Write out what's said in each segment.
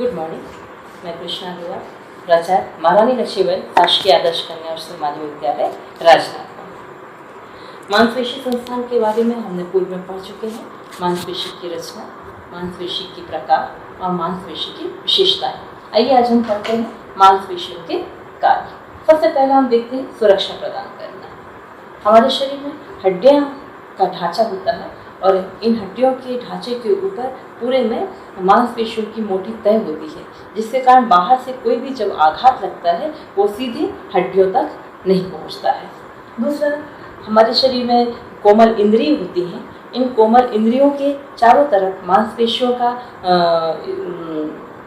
Good morning. मैं कृष्णा दुआ, प्राचार्य महारानी लक्ष्मीबाई शासकीय आदर्श कन्या उच्च माध्यमिक विद्यालय राजनाथ। मांसपेशी संस्थान के बारे में हमने पूर्व में पढ़ चुके हैं। मांसपेशी की रचना, मांसपेशी की प्रकार और मांसपेशी की विशेषताएं। आइए आज हम पढ़ते हैं मांसपेशियों के कार्य। सबसे पहले हम देखते हैं सुरक्षा प्रदान करना। हमारे शरीर में हड्डियां का ढांचा होता है और इन हड्डियों के ढांचे के ऊपर पूरे में मांसपेशियों की मोटी तह होती है, जिसके कारण बाहर से कोई भी जब आघात लगता है वो सीधे हड्डियों तक नहीं पहुंचता है। दूसरा, हमारे शरीर में कोमल इंद्रिय होती हैं। इन कोमल इंद्रियों के चारों तरफ मांसपेशियों का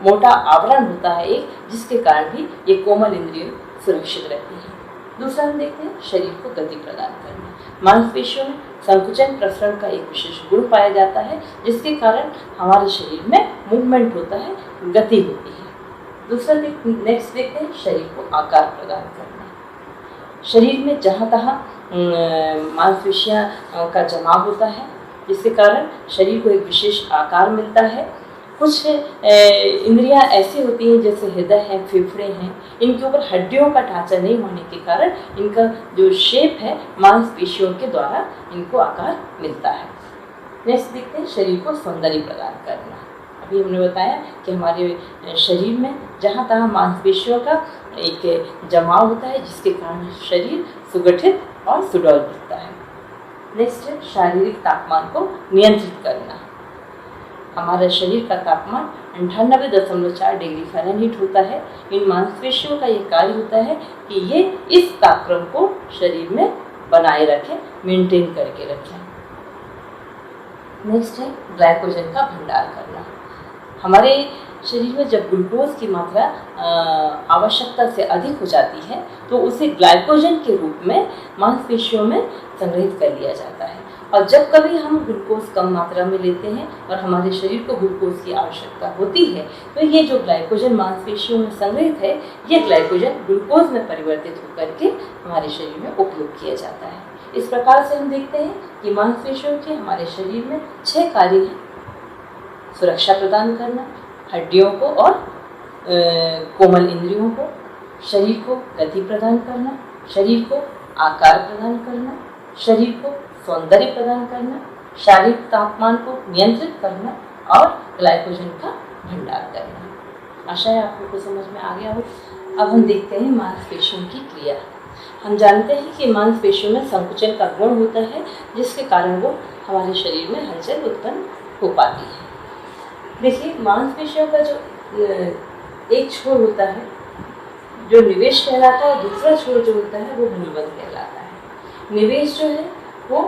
मोटा आवरण होता है एक, जिसके कारण भी ये कोमल इंद्रिय सुरक्षित रहती है। दूसरा हम देखते हैं शरीर को गति प्रदान करना। मांसपेशियों में संकुचन प्रसरण का एक विशेष गुण पाया जाता है, जिसके कारण हमारे शरीर में मूवमेंट होता है, गति होती है। दूसरा नेक्स्ट देखते हैं शरीर को आकार प्रदान करना। शरीर में जहाँ तहाँ मांसपेशियाँ का जमाव होता है, जिसके कारण शरीर को एक विशेष आकार मिलता है। कुछ इंद्रियां ऐसी होती हैं जैसे हृदय है, फेफड़े हैं, इनके ऊपर हड्डियों का ढांचा नहीं होने के कारण इनका जो शेप है मांसपेशियों के द्वारा इनको आकार मिलता है। नेक्स्ट देखते हैं शरीर को सौंदर्य प्रदान करना। अभी हमने बताया कि हमारे शरीर में जहाँ तहाँ मांसपेशियों का एक जमाव होता है, जिसके कारण शरीर सुगठित और सुडौल दिखता है। नेक्स्ट है शारीरिक तापमान को नियंत्रित करना। हमारे शरीर का तापमान 98.4 डिग्री फ़ारेनहीट होता है। इन मांसपेशियों का ये कार्य होता है कि ये इस तापक्रम को शरीर में बनाए रखें, मेंटेन करके रखें। नेक्स्ट है ग्लाइकोजन का भंडार करना। हमारे शरीर में जब ग्लूकोज की मात्रा आवश्यकता से अधिक हो जाती है तो उसे ग्लाइकोजन के रूप में मांसपेशियों में संग्रहित कर लिया जाता है। और जब कभी हम ग्लूकोज कम मात्रा में लेते हैं और हमारे शरीर को ग्लूकोज की आवश्यकता होती है तो ये जो ग्लाइकोजन मांसपेशियों में संग्रहित है, ये ग्लाइकोजन ग्लूकोज में परिवर्तित होकर के हमारे शरीर में उपयोग किया जाता है। इस प्रकार से हम देखते हैं कि मांसपेशियों के हमारे शरीर में 6 कार्य हैं। सुरक्षा प्रदान करना, हड्डियों को और कोमल इंद्रियों को, शरीर को गति प्रदान करना, शरीर को आकार प्रदान करना, शरीर को सौंदर्य प्रदान करना, शारीरिक तापमान को नियंत्रित करना और ग्लाइकोजन का भंडार करना। आशा है आप लोगों को समझ में आ गया हो। अब हम देखते हैं मांसपेशियों की क्रिया। हम जानते हैं कि मांसपेशियों में संकुचन का गुण होता है, जिसके कारण वो हमारे शरीर में हलचल उत्पन्न हो पाती है। देखिए, मांसपेशियों का जो एक छोर होता है जो निवेश कहलाता है, दूसरा छोर जो होता है वो मूलबंध कहलाता है। निवेश जो है वो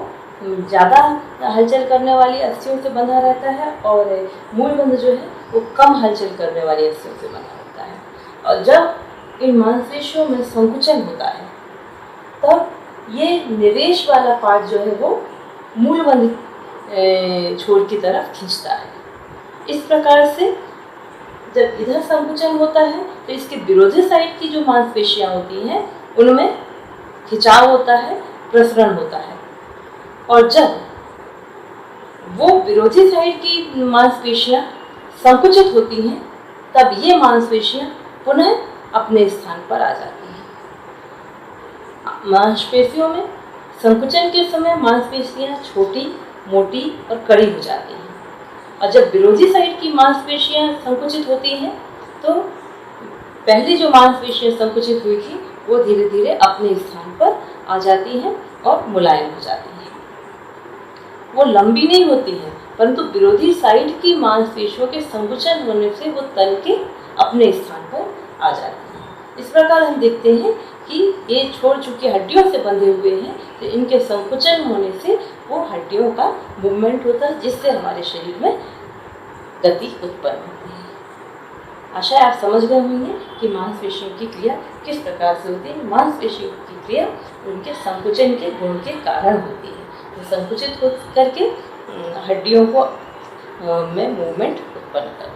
ज़्यादा हलचल करने वाली अस्थियों से बंधा रहता है और मूलबंध जो है वो कम हलचल करने वाली अस्थियों से बंधा रहता है। और जब इन मांसपेशियों में संकुचन होता है तब ये निवेश वाला पार्ट जो है वो मूलबंध छोर की तरफ खींचता है। इस प्रकार से जब इधर संकुचन होता है तो इसके विरोधी साइड की जो मांसपेशियां होती हैं उनमें खिंचाव होता है, प्रसरण होता है। और जब वो विरोधी साइड की मांसपेशियां संकुचित होती हैं तब ये मांसपेशियां पुनः अपने स्थान पर आ जाती हैं। मांसपेशियों में संकुचन के समय मांसपेशियां छोटी, मोटी और कड़ी हो जाती हैं। और जब विरोधी साइड की मांसपेशियां संकुचित होती हैं तो पहले जो मांसपेशियां संकुचित हुई थी वो धीरे धीरे अपने स्थान पर आ जाती हैं और मुलायम हो जाती हैं। वो लंबी नहीं होती हैं, परंतु विरोधी साइड की मांसपेशियों के संकुचन होने से वो तल के अपने स्थान पर आ जाती हैं। इस प्रकार हम देखते हैं कि ये छोड़ चुके हड्डियों से बंधे हुए हैं, तो इनके संकुचन होने से वो हड्डियों का मूवमेंट होता है, जिससे हमारे शरीर में गति उत्पन्न होती है। आशा है आप समझ गए होंगे कि मांसपेशियों की क्रिया किस प्रकार से होती है। मांसपेशियों की क्रिया उनके संकुचन के गुण के कारण होती है, तो संकुचित हो करके हड्डियों को में मूवमेंट उत्पन्न करती है।